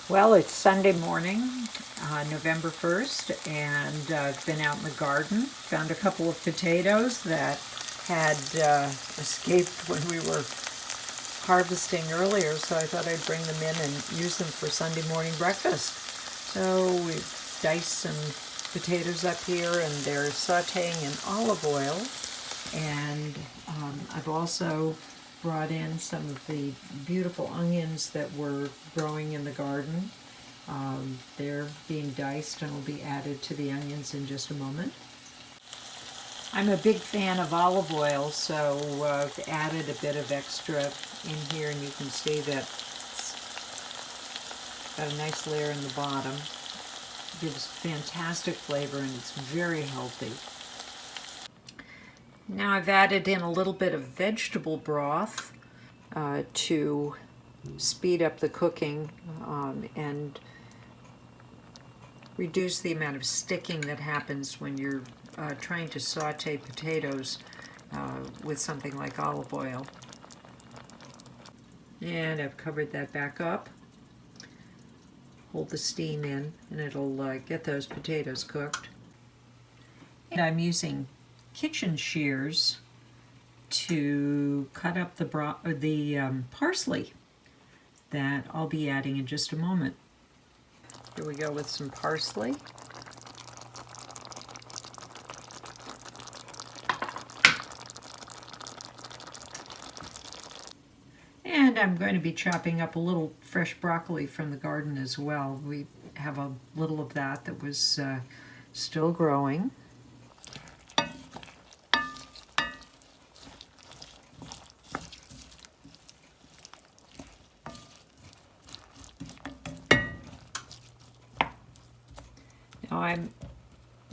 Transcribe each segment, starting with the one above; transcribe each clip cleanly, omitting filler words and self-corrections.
Well, it's Sunday morning, November 1st, and I've been out in the garden. Found a couple of potatoes that had escaped when we were harvesting earlier, so I thought I'd bring them in and use them for Sunday morning breakfast. So we've diced some potatoes up here, and they're sauteing in olive oil. And I've also brought in some of the beautiful onions that were growing in the garden. They're being diced and will be added to the onions in just a moment. I'm a big fan of olive oil, so I've added a bit of extra in here, and you can see that it's got a nice layer in the bottom. It gives fantastic flavor, and it's very healthy. Now I've added in a little bit of vegetable broth to speed up the cooking and reduce the amount of sticking that happens when you're trying to saute potatoes with something like olive oil. And I've covered that back up. Hold the steam in, and it'll get those potatoes cooked. And I'm using kitchen shears to cut up the parsley that I'll be adding in just a moment. Here we go with some parsley. And I'm going to be chopping up a little fresh broccoli from the garden as well. We have a little of that was still growing. Now I'm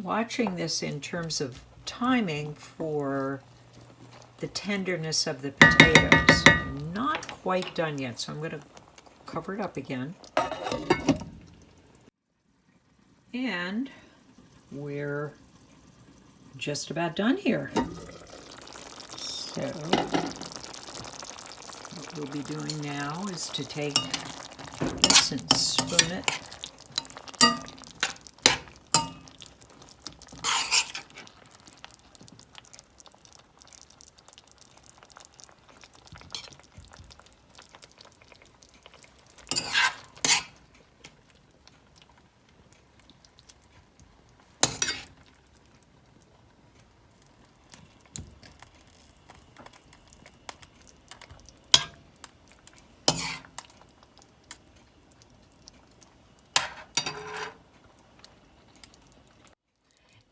watching this in terms of timing for the tenderness of the potatoes. I'm not quite done yet, so I'm going to cover it up again. And we're just about done here. So what we'll be doing now is to take this and spoon it.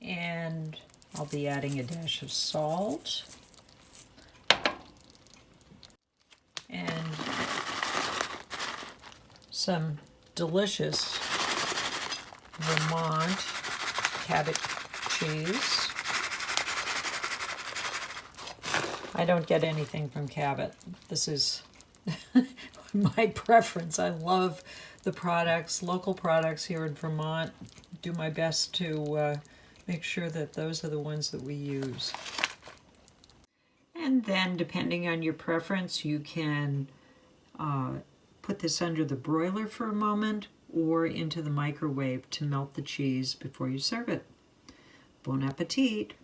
And I'll be adding a dash of salt and some delicious Vermont Cabot cheese. I don't get anything from Cabot. This is my preference. I love the products, local products here in Vermont. Do my best to make sure that those are the ones that we use. And then, depending on your preference, you can put this under the broiler for a moment or into the microwave to melt the cheese before you serve it. Bon appetit!